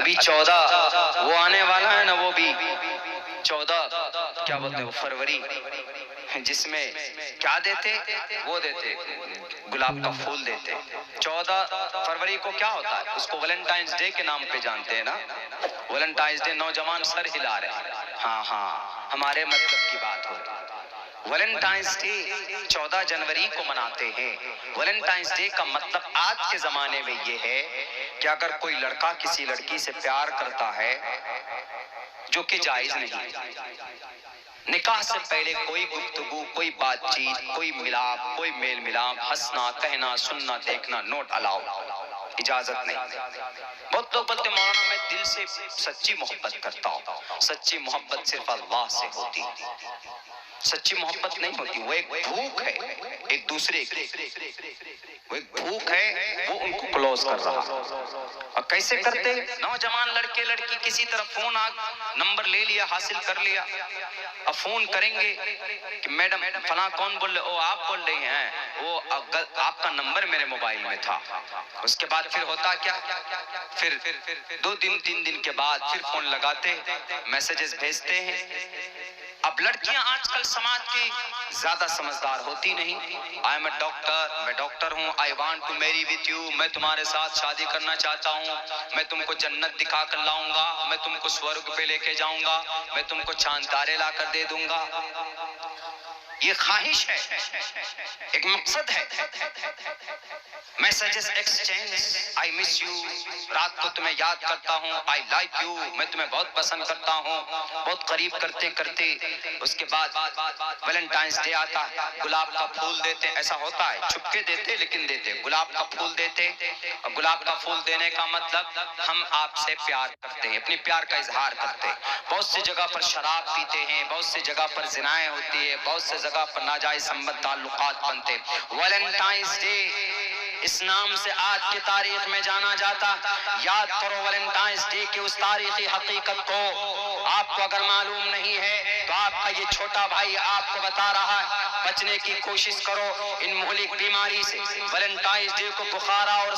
ابھی 14 وہ آنے والا ہے نا، وہ بھی 14 کیا بولتے ہیں فروری، جس میں کیا دیتے، وہ دیتے گلاب کا پھول دیتے۔ 14 فروری کو کیا ہوتا ہے؟ اس کو ویلنٹائنز ڈے کے نام پہ جانتے ہیں نا، ویلنٹائنز ڈے۔ نوجوان سر ہلا رہے ہیں، ہاں ہاں ہمارے مطلب کی بات ہو رہی ہے۔ ویلنٹائنز ڈے 14 جنوری کو مناتے ہیں۔ ویلنٹائنز ڈے کا مطلب آج کے زمانے میں یہ ہے کہ اگر کوئی لڑکا کسی لڑکی سے پیار کرتا ہے، جو کہ جائز نہیں، نکاح سے پہلے کوئی گفتگو، کوئی بات چیت، کوئی ملاپ، کوئی میل ملاپ، ہنسنا، کہنا، سننا، دیکھنا نوٹ الاؤ، اجازت نہیں۔ بہت لوگ بولتے مولانا میں دل سے سچی محبت کرتا ہوں۔ سچی محبت صرف اللہ سے ہوتی، سچی محبت نہیں ہوتی، وہ ایک بھوک ہے ایک دوسرے کی، وہ ایک بھوک ہے، وہ ان کو کلوز کر رہا۔ اور کیسے کرتے؟ نوجوان لڑکے لڑکی کسی طرح فون نمبر لے لیا، حاصل کر لیا، اب فون کریں گے کہ میڈم فلاں کون بول رہے؟ او آپ بول رہی ہیں، وہ آپ کا نمبر میرے موبائل میں تھا۔ اس کے بعد پھر ہوتا کیا، پھر 2 دن 3 دن کے بعد پھر فون لگاتے، میسیجز بھیجتے ہیں۔ اب لڑکیاں آج کل سماج کی زیادہ سمجھدار ہوتی نہیں۔ آئی ایم اے ڈاکٹر، میں ڈاکٹر ہوں، I want to marry with you, میں تمہارے ساتھ شادی کرنا چاہتا ہوں، میں تم کو جنت دکھا کر لاؤں گا، میں تم کو سورگ پہ لے کے جاؤں گا، میں تم کو چاند تارے لا کر دے دوں گا۔ یہ خواہش ہے، ایک مقصد ہے۔ Messages exchange, I miss you, رات کو تمہیں یاد کرتا ہوں، آئی لائک یو، میں تمہیں بہت پسند کرتا ہوں، بہت قریب کرتے کرتے اس کے بعد ویلنٹائنز ڈے آتا، گلاب کا پھول دیتے۔ ایسا ہوتا ہے، چھپ کے دیتے لیکن دیتے، گلاب کا پھول دیتے۔ اور گلاب کا پھول دینے کا مطلب ہم آپ سے پیار کرتے ہیں، اپنی پیار کا اظہار کرتے ہیں۔ بہت سی جگہ پر شراب پیتے ہیں، بہت سی جگہ پر زنائیں ہوتی ہے، بہت سی جگہ پر ناجائز سنبت تعلقات بنتے۔ ویلنٹائنز ڈے اس نام سے آج کی تاریخ میں جانا جاتا۔ یاد کرو ویلنٹائنز ڈے کی اس تاریخی حقیقت کو۔ آپ کو اگر معلوم نہیں ہے تو آپ کا یہ چھوٹا بھائی آپ کو بتا رہا ہے، بچنے کی کوشش کرو ان مہلک بیماری سے۔ ویلنٹائنز ڈے کو بخارا اور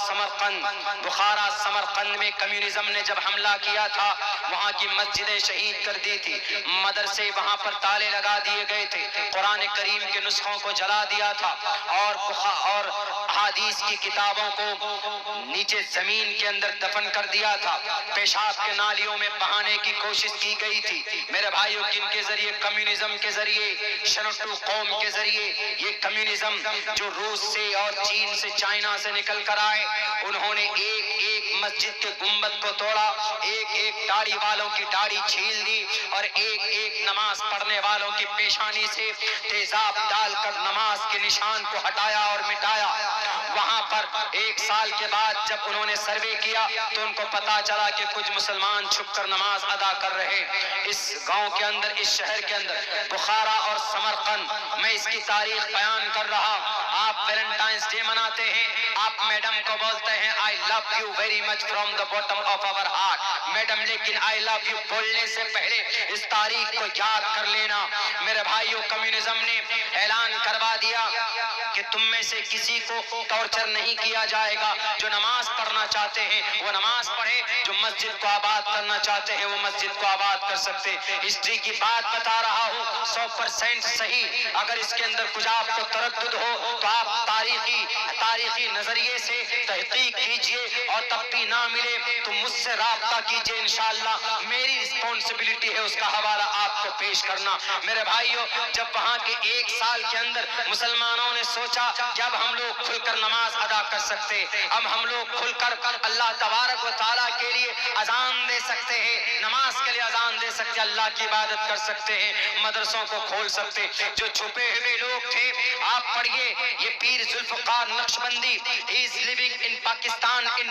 سمرقند میں کمیونزم نے جب حملہ کیا تھا، وہاں کی مسجدیں شہید کر دی تھی، مدرسے وہاں پر تالے لگا دیے گئے تھے، قرآن کریم کے نسخوں کو جلا دیا تھا، اور احادیث کی کتابوں کو نیچے زمین کے اندر دفن کر دیا تھا، پیشاب کے نالیوں میں بہانے کی کوشش کی گئی تھی۔ میرے بھائیو، کن کے ذریعے؟ کمیونزم کے ذریعے، شنوٹو قوم کے ذریعے۔ یہ کمیونزم جو روس سے اور چین سے، چائنا سے نکل کر آئے، انہوں نے ایک ایک مسجد کے گنبد کو توڑا، ایک ایک داڑھی والوں کی داڑھی چھیل دی، اور ایک ایک نماز پڑھنے والوں کی پیشانی سے تیزاب ڈال کر نماز کے نشان کو ہٹایا اور مٹایا۔ وہاں پر 1 سال کے بعد جب انہوں نے سروے کیا تو ان کو پتا چلا کہ کچھ مسلمان چھپ کر نماز ادا کر رہے۔ اس گاؤں کے اندر، اس شہر کے اندر، بخارا اور سمرقند، میں اس کی تاریخ بیان کر رہا۔ آپ ویلنٹائنز ڈے مناتے ہیں، آپ میڈم کو بولتے ہیں I love you very much from the bottom of our heart, madam, لیکن آئی لو یو بولنے سے پہلے اس تاریخ کو یاد کر لینا۔ میرے بھائیو، کمیونزم نے اعلان کروا دیا کہ تم میں سے کسی کو ٹارچر نہیں کیا جائے گا، جو نماز پڑھنا چاہتے ہیں وہ نماز پڑھے، جو مسجد کو آباد کرنا چاہتے ہیں وہ مسجد کو آباد کر سکتے۔ ہسٹری کی بات بتا رہا ہوں، 100% صحیح۔ اگر اس کے اندر کچھ آپ کو تردد ہو تو آپ تاریخی نظریے سے تحقیق کیجئے، اور تب بھی نہ ملے تو مجھ سے رابطہ کیجئے، انشاءاللہ میری رسپانسبلٹی ہے اس کا حوالہ آپ کو پیش کرنا۔ میرے بھائیو، جب وہاں کے 1 سال کے اندر مسلمانوں نے سوچا کہ اب ہم لوگ کھل کر نماز ادا کر سکتے، اب ہم لوگ کھل کر اللہ تبارک و تعالیٰ کے لیے اذان دے سکتے ہیں، نماز کے لیے اذان دے سکتے، اللہ کی عبادت کر سکتے ہیں، مدرسوں کو کھول سکتے۔ جو چھپے ہوئے لوگ تھے، آپ پڑھیے، یہ پیر Zulfiqar Naqshbandi, he is living in Pakistan in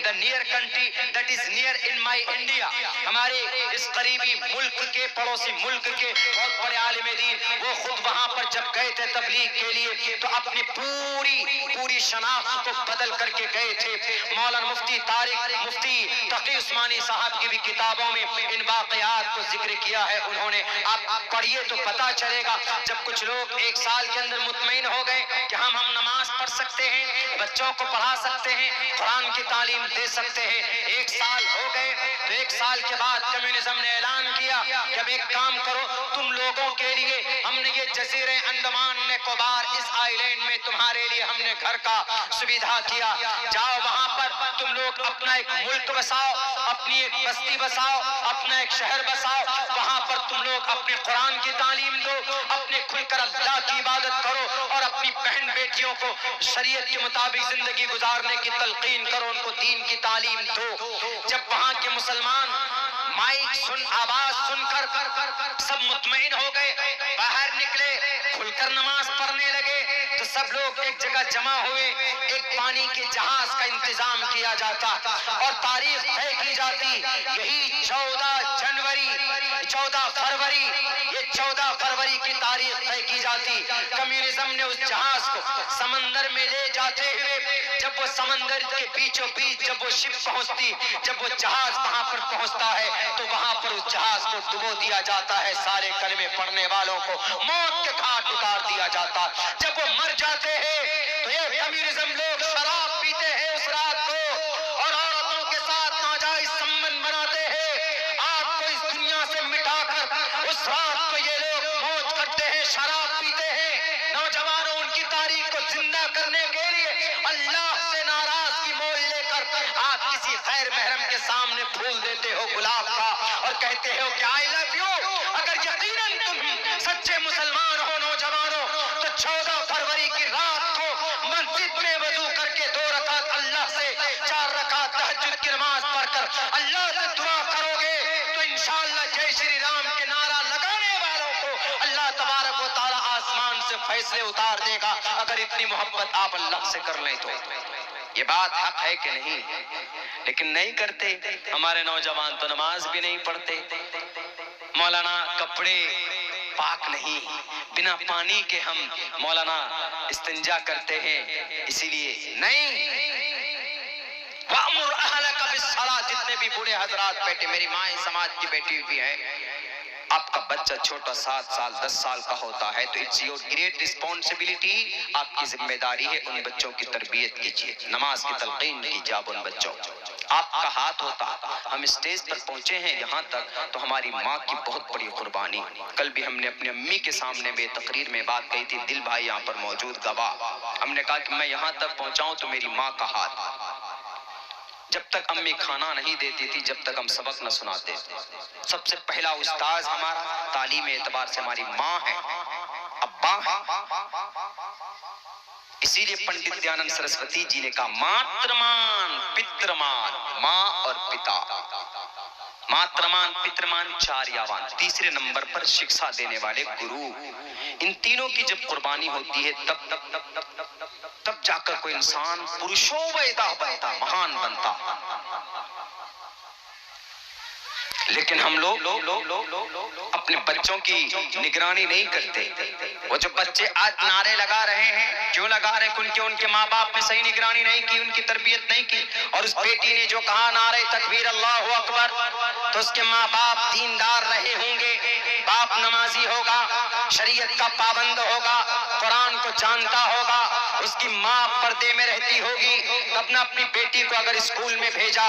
the near country that is near in my India، ہمارے اس قریبی ملک کے، پڑوسی ملک کے بہت بڑے عالم علی وہ خود وہاں پر جب گئے تھے تبلیغ کے لیے تو اپنی پوری شناخت کو بدل کر کے گئے تھے. مولانا مفتی تقی عثمانی صاحب کی بھی کتابوں میں ان واقعات کو ذکر کیا ہے انہوں نے. آپ پڑھیے تو پتا چلے گا. جب کچھ لوگ ایک سال کے اندر مطمئن ہو گئے کہ ہم نماز پڑھ سکتے ہیں, بچوں کو پڑھا سکتے ہیں, قرآن کی تعلیم دے سکتے ہیں, ایک سال ہو گئے تو ایک سال کے بعد کمیونزم نے اعلان کیا کہ اب ایک کام کرو, تم لوگوں کے لیے ہم نے یہ جزیرے انڈمان نکوبار اس آئی لینڈ میں تمہارے لیے ہم نے گھر کا سویدھا کیا, جاؤ وہاں پر تم لوگ اپنا ایک ملک بساؤ, اپنی ایک بستی بساؤ, اپنا ایک شہر بساؤ, وہاں پر تم لوگ اپنے قرآن کی تعلیم دو, اپنے کھل کر اللہ کی عبادت کرو اور اپنی بہن بیٹیوں کو شریعت کے مطابق زندگی گزارنے کی تلقین کرو, ان کو دین کی تعلیم دو. جب وہاں کے مسلمان مائک آواز سن کر سب مطمئن ہو گئے, باہر نکلے, کھل کر نماز پڑھنے لگے تو سب لوگ ایک جگہ جمع ہوئے, ایک پانی کے جہاز کا انتظام کیا جاتا اور تاریخ طے کی جاتی. یہی 14 فروری یہ 14 فروری کی تاریخ طے کی جاتی. کمیونزم نے اس جہاز کو سمندر میں لے جاتے ہوئے جب وہ سمندر کے بیچوں بیچ جب وہ شپ پہنچتی, جب وہ جہاز وہاں پر پہنچتا ہے تو وہاں پر اس جہاز کو ڈبو دیا جاتا ہے, سارے کلمے پڑھنے والوں کو موت کے گھاٹ اتار دیا جاتا. جب وہ مر جاتے ہیں تو یہ کمیونزم لوگ شراب پیتے ہیں اس رات کو اور عورتوں کے ساتھ ناجائز سمبند بناتے ہیں. آپ کو اس دنیا سے مٹا کر اس رات کو یہ لوگ موت کرتے ہیں, شراب پیتے ہیں. نوجوانوں ان کی تاریخ کو زندہ کرنے کے لیے اللہ سے ناراضگی مول لے کر آپ کسی غیر محرم کے سامنے پھول دیتے ہو گلاب کا اور کہتے ہو کہ آئی لو یو. اگر یقیناً تم سچے مسلمان ہو نوجوانوں تو 14 فروری کی رات کو مسجد میں وضو کر کے 2 رکعت اللہ سے 4 رکعت تہجد کی نماز پڑھ کر اللہ سے دعا کرو گے تو انشاءاللہ جے شری رام کے نعرہ لگانے والوں کو اللہ تبارک و تعالی آسمان سے فیصلے اتار دے گا. اگر اتنی محبت آپ اللہ سے کر لیں تو یہ بات حق ہے کہ نہیں؟ لیکن نہیں کرتے. ہمارے نوجوان تو نماز بھی نہیں پڑھتے. مولانا کپڑے پاک نہیں, بنا پانی کے ہم مولانا استنجا کرتے ہیں, اسی لیے نہیں. وَأْمُرْ أَهْلَكَ بِالصَّلَاةِ جتنے بھی بوڑھے حضرات بیٹھے, میری مائیں سماج کی بیٹی بھی ہے, آپ کا بچہ چھوٹا 7 سال 10 سال کا ہوتا ہے تو اٹس یور گریٹ رسپانسبلٹی, آپ کی ذمہ داری ہے ان بچوں کی تربیت کیجیے, نماز کی تلقین کیجیے آپ ان بچوں. آپ کا ہاتھ ہوتا. ہم اسٹیج پر پہنچے ہیں یہاں تک تو ہماری ماں کی بہت بڑی قربانی. کل بھی ہم نے اپنی امی کے سامنے میں تقریر میں بات کہی تھی, دل بھائی یہاں پر موجود گواہ. ہم نے کہا کہ میں یہاں تک پہنچاؤں تو میری ماں کا ہاتھ. جب تک امی کھانا نہیں دیتی تھی, جب تک ہم سبق نہ سناتے, سب سے پہلا استاذ ہمارا تعلیم اعتبار سے ہماری ماں ہے, ابا ہے. اسی لیے پنڈت دیانند سرسوتی جی نے کہا ماترمان پترمان, ماں اور پتا. ماترمان پترمان 4 یاوان, تیسرے نمبر پر شکشا دینے والے گرو. ان تینوں کی جب قربانی ہوتی ہے تب جا کر کوئی انسان پروشویدہ بنتا, مہان بنتا. لیکن ہم لوگ اپنے بچوں کی نگرانی نہیں کرتے. وہ جو بچے آج نعرے لگا رہے ہیں, کیوں لگا رہے ہیں؟ ان کے ماں باپ نے صحیح نگرانی نہیں کی, ان کی تربیت نہیں کی. اور اس بیٹی نے جو کہا نعرے تکبیر اللہ اکبر, تو اس کے ماں باپ دیندار رہے ہوں گے, باپ نمازی ہوگا, شریعت کا پابند ہوگا, قرآن کو جانتا ہوگا, اس کی ماں پردے میں رہتی ہوگی, تب نے اپنی بیٹی کو اگر اسکول میں بھیجا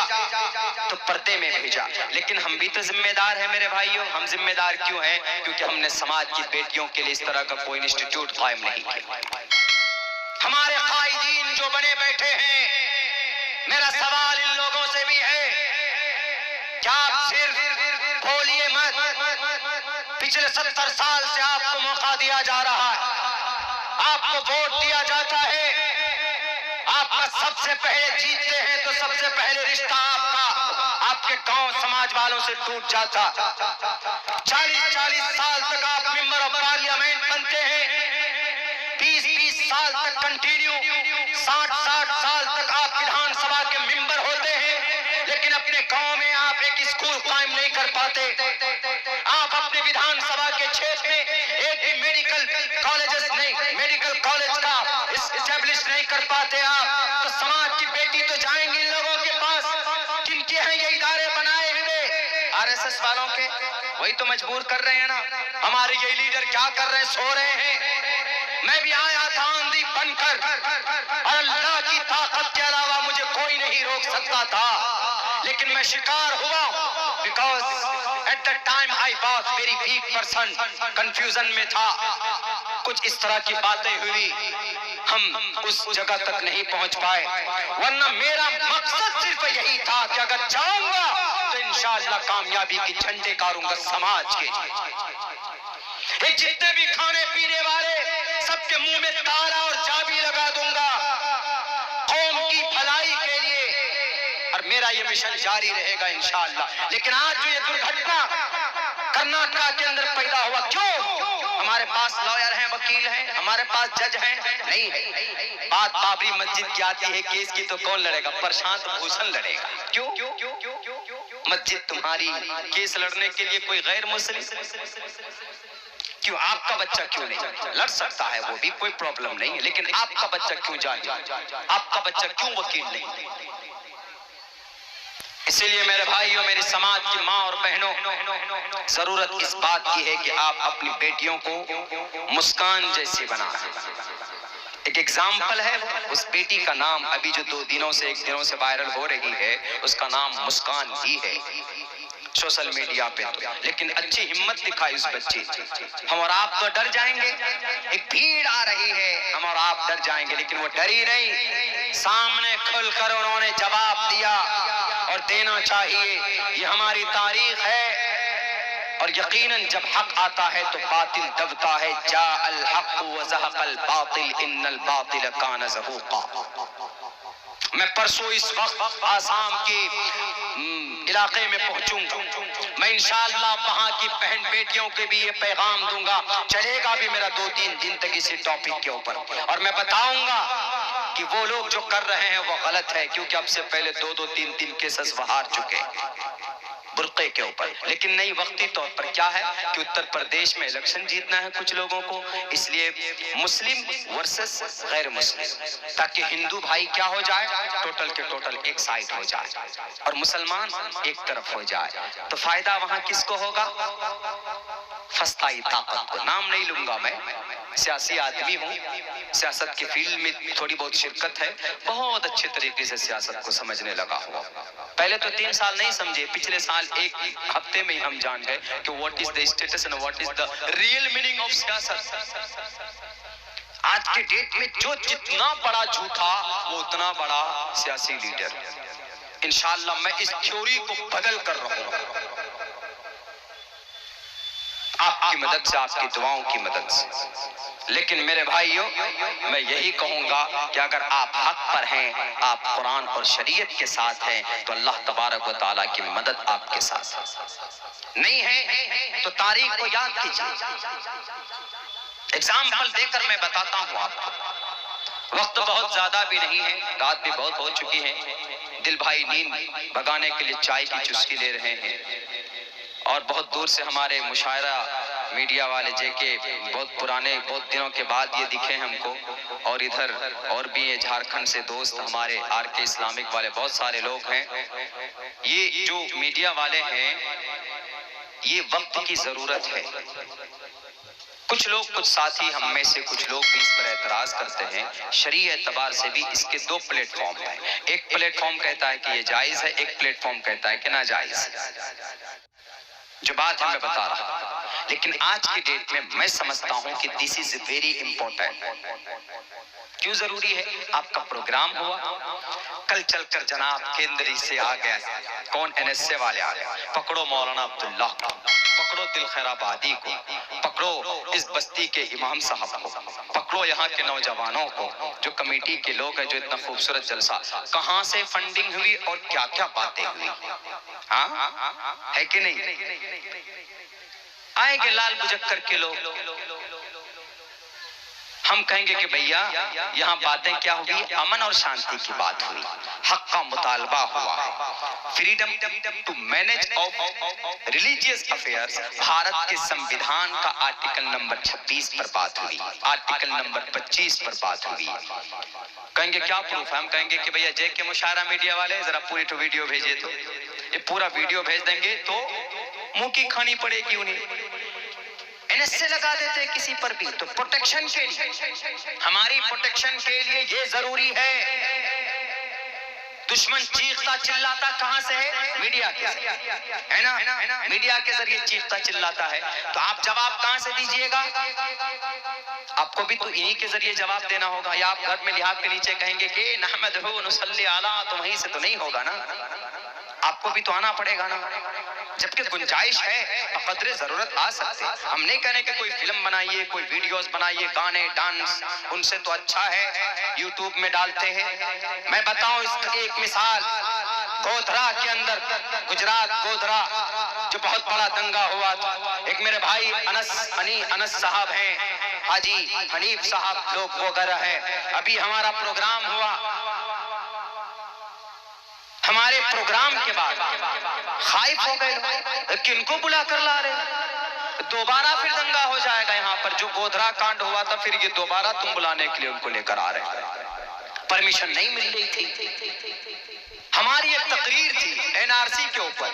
تو پردے میں بھیجا. لیکن ہم بھی تو ذمہ دار ہیں میرے بھائیوں. ہم ذمہ دار کیوں ہیں؟ کیونکہ ہم نے سماج کی بیٹیوں کے لیے اس طرح کا کوئی انسٹیٹیوٹ قائم نہیں کیا. ہمارے قائدین جو بنے بیٹھے ہیں, میرا سوال ان لوگوں سے بھی ہے, کیا آپ صرف بولیے مت؟ پچھلے 70 سال سے آپ کو موقع دیا جا رہا ہے, آپ کو ووٹ دیا جاتا ہے, آپ کا سب سے پہلے جیتتے ہیں تو سب سے پہلے رشتہ آپ کے گاؤں سماج والوں سے ٹوٹ جاتا. 40 سال تک آپ ممبر آف پارلیمنٹ بنتے ہیں, 20 سال تک کنٹینیو, 60 سال تک آپ ویدھان سبھا کے ممبر ہوتے ہیں, لیکن اپنے گاؤں میں آپ ایک اسکول قائم نہیں کر پاتے. آپ اپنے ویدھان سبھا کے چھیتر میں ایک کالجز نہیں، میڈیکل کالج کا اسٹیبلش نہیں کر پاتے آپ، تو سماج کی بیٹی تو جائیں گی ان لوگوں کے پاس جن کے ہیں یہ ادارے بنائے ہوئے آر ایس ایس والوں کے، وہی تو مجبور کر رہے ہیں نا۔ ہمارے یہ لیڈر کیا کر رہے ہیں؟ سو رہے ہیں۔ میں بھی آیا تھا آندھی بن کر، اور اللہ کی طاقت کے علاوہ مجھے کوئی نہیں روک سکتا تھا، لیکن میں شکار ہوا because at that time I was very weak person، confusion میں تھا، کچھ اس طرح کی باتیں ہوئی، ہم اس جگہ تک نہیں پہنچ پائے، ورنہ میرا مقصد صرف یہی تھا کہ اگر جاؤں گا تو انشاءاللہ کامیابی کی جھنڈے گاڑوں گا سماج کے۔ یہ جتنے بھی کھانے پینے والے سب کے منہ میں تالا اور چابی لگا دوں گا قوم کی بھلائی کے لیے، اور میرا یہ مشن جاری رہے گا انشاءاللہ۔ لیکن آج جو یہ درگھٹنا کرناٹکا کے اندر پیدا ہوا، کیوں؟ ہمارے پاس لائر ہیں، وکیل ہیں، ہمارے پاس جج ہیں، نہیں ہے۔ بات بابری مسجد کی آتی ہے، کیس کی تو کون لڑے گا؟ پرشانت بھوشن لڑے گا۔ کیوں؟ مسجد تمہاری، کیس لڑنے کے لیے کوئی غیر مسلم؟ کیوں آپ کا بچہ کیوں نہیں لڑ سکتا ہے؟ وہ بھی کوئی پرابلم نہیں ہے، لیکن آپ کا بچہ کیوں جاہل؟ آپ کا بچہ کیوں وکیل نہیں؟ اسی لیے میرے بھائیوں، میری سماج کی ماں اور بہنوں، ضرورت اس بات کی ہے کہ آپ اپنی بیٹیوں کو مسکان جیسی بنا دیں۔ ایک ایگزامپل ہے، اس بیٹی کا نام ابھی جو 2 دنوں سے 1 دنوں سے وائرل ہو رہی ہے، اس کا نام مسکان ہی ہے سوشل میڈیا پہ، لیکن اچھی ہمت دکھائی اس بچے۔ ہم اور آپ تو ڈر جائیں گے، ایک بھیڑ آ رہی ہے، ہم اور آپ ڈر جائیں گے، لیکن وہ ڈری نہیں، سامنے کھل کر انہوں نے جواب دیا، اور دینا چاہیے۔ یہ ہماری تاریخ ہے، اور یقیناً جب حق آتا ہے تو باطل دبتا ہے۔ جاء الحق وزہق الباطل ان الباطل کان زہوقا۔ میں پرسوں اس وقت آسام کے علاقے میں پہنچوں گا، میں انشاءاللہ وہاں کی بہن بیٹیوں کے بھی یہ پیغام دوں گا، چلے گا بھی میرا 2-3 دن تک اسی ٹاپک کے اوپر، اور میں بتاؤں گا کہ وہ لوگ جو کر رہے ہیں وہ غلط ہے، کیونکہ اب سے پہلے 2-3 کیسز وہ ہار چکے برقعے کے اوپر۔ لیکن نئی وقتی طور پر کیا ہے کہ اتر پردیش میں الیکشن جیتنا ہے کچھ لوگوں کو، اس لیے مسلم ورسس غیر مسلم، تاکہ ہندو بھائی کیا ہو جائے، ٹوٹل کے ٹوٹل ایک سائٹ ہو جائے، اور مسلمان ایک طرف ہو جائے۔ تو فائدہ وہاں کس کو ہوگا؟ فسطائی طاقت کو۔ نام نہیں لوں گا، میں سیاسی آدمی ہوں، سیاست کی فیلڈ میں تھوڑی بہت شرکت ہے، بہت اچھے طریقے سے سیاست کو سمجھنے لگا ہوا۔ پہلے تو 3 سال نہیں سمجھے، پچھلے سال 1 ہفتے میں ہی ہم جان گئے کہ what is the status and what is the real meaning of سیاست۔ آج کے ڈیٹ میں جو جتنا بڑا جھوٹا وہ اتنا بڑا سیاسی لیڈر۔ انشاءاللہ میں اس تھیوری کو بدل کر رہوں گا، آپ کی مدد سے، آپ کی دعاؤں کی مدد سے۔ لیکن میرے بھائیوں، میں یہی کہوں گا کہ اگر آپ حق پر ہیں، آپ قرآن اور شریعت کے ساتھ ہیں، تو اللہ تبارک و تعالیٰ کی مدد آپ کے ساتھ ہے۔ نہیں ہے تو تاریخ کو یاد کیجیے۔ ایگزامپل دے کر میں بتاتا ہوں آپ کو، وقت بہت زیادہ بھی نہیں ہے، رات بھی بہت ہو چکی ہے، دل بھائی نیند بھگانے کے لیے چائے کی چسکی لے رہے ہیں، اور بہت دور سے ہمارے مشاہرہ میڈیا والے جے کے بہت پرانے، بہت دنوں کے بعد یہ دکھے ہم کو، اور ادھر اور بھی یہ جھارکھنڈ سے دوست ہمارے آر کے اسلامک والے بہت سارے لوگ ہیں۔ یہ جو میڈیا والے ہیں، یہ وقت کی ضرورت ہے۔ کچھ لوگ، کچھ ساتھی ہم میں سے کچھ لوگ بھی اس پر اعتراض کرتے ہیں۔ شرعی اعتبار سے بھی اس کے 2 پلیٹ فارم ہیں، ایک پلیٹ فارم کہتا ہے کہ یہ جائز ہے، ایک پلیٹ فارم کہتا ہے کہ ناجائز ہے۔ جو بات ہے میں بتا رہا ہوں، لیکن آج کی ڈیٹ میں میں سمجھتا ہوں کہ this is very important۔ کیوں ضروری ہے؟ آپ کا پروگرام ہوا، کل چل کر جناب کیندری سے آ گیا، کون NSA والے آ گئے، پکڑو مولانا عبداللہ کو، پکڑو دل خیر آبادی کو، پکڑو اس بستی کے امام صاحب کو، پکڑو یہاں کے نوجوانوں کو، جو کمیٹی کے لوگ ہیں، جو اتنا خوبصورت جلسہ، کہاں سے فنڈنگ ہوئی اور کیا کیا باتیں ہوئی، ہاں ہے کہ نہیں؟ آئیں گے لال بجکر کے لوگ، ہم کہیں گے کہ بھیا یہاں باتیں کیا ہوئی؟ امن اور شانتی کی بات ہوئی، حق کا مطالبہ ہوا ہے، freedom to manage of religious affairs, Bharat کے سمویدھان کا آرٹیکل نمبر 26 پر بات ہوئی، آرٹیکل نمبر 25 پر بات ہوئی۔ کہیں گے کیا پروف ہے؟ ہم کہیں گے کہ بھیا جے کے مشاہرہ میڈیا والے ذرا پوری تو ویڈیو بھیجے، تو یہ پورا ویڈیو بھیج دیں گے تو منہ کی کھانی پڑے گی انہیں، NSA لگا دیتے کسی پر بھی۔ تو پروٹیکشن کے لیے، ہماری پروٹیکشن کے لیے یہ ضروری ہے۔ دشمن چیختا چلاتا کہاں سے ہے؟ میڈیا کے ذریعے، ہے نا؟ میڈیا کے ذریعے چیختا چلاتا ہے، تو آپ جواب کہاں سے دیجئے گا؟ آپ کو بھی تو انہی کے ذریعے جواب دینا ہوگا، یا آپ گھر میں لحاظ کے نیچے کہیں گے کہ نحمدہ نصلی علی، تو وہیں سے تو نہیں ہوگا نا، آپ کو بھی تو آنا پڑے گا نا، جبکہ گنجائش ہے، بقدر ضرورت آ سکتے۔ ہم نہیں کہنے کہ کوئی فلم بنائیے، کوئی ویڈیوز بنائیے، گانے، ڈانس، ان سے تو اچھا ہے یوٹیوب میں ڈالتے ہیں۔ میں بتاؤں اس کی ایک مثال، گودھرا کے اندر، گجرات گودھرا، جو بہت بڑا دنگا ہوا تھا، ایک میرے بھائی انس صاحب ہیں، حاجی حنیف صاحب لوگ وغیرہ ہے، ابھی ہمارا پروگرام ہوا، ہمارے پروگرام کے بعد خائف ہو گئے، کن کو بلا کر لا رہے؟ دوبارہ پھر دنگا ہو جائے گا یہاں پر، جو گودھرا کانڈ ہوا تھا، پھر یہ دوبارہ تم بلانے کے لیے ان کو لے کر آ رہے ہیں، پرمیشن نہیں مل رہی تھی۔ ہماری ایک تقریر تھی NRC کے اوپر،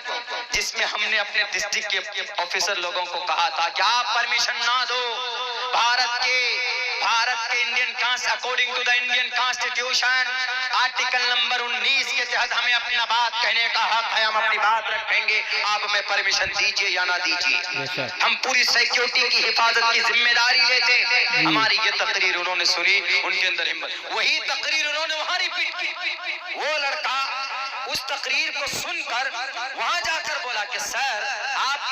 جس میں ہم نے اپنے ڈسٹرکٹ کے آفیسر لوگوں کو کہا تھا کہ آپ پرمیشن نہ دو، بھارت کے Indian according to the Indian constitution article number 19 کے تحت ہمیں اپنا بات کہنے کا حق ہے، ہم اپنی بات رکھیں گے، آپ ہمیں پرمیشن دیجئے یا نہ دیجئے، ہم پوری سیکیورٹی کی حفاظت کی ذمہ داری لیتے۔ ہماری یہ تقریر انہوں نے سنی، ان کے اندر ہمت، وہی تقریر انہوں نے وہاں ریپیٹ کی، وہ لڑکا اس تقریر کو سن کر وہاں جا کر بولا کہ سر آپ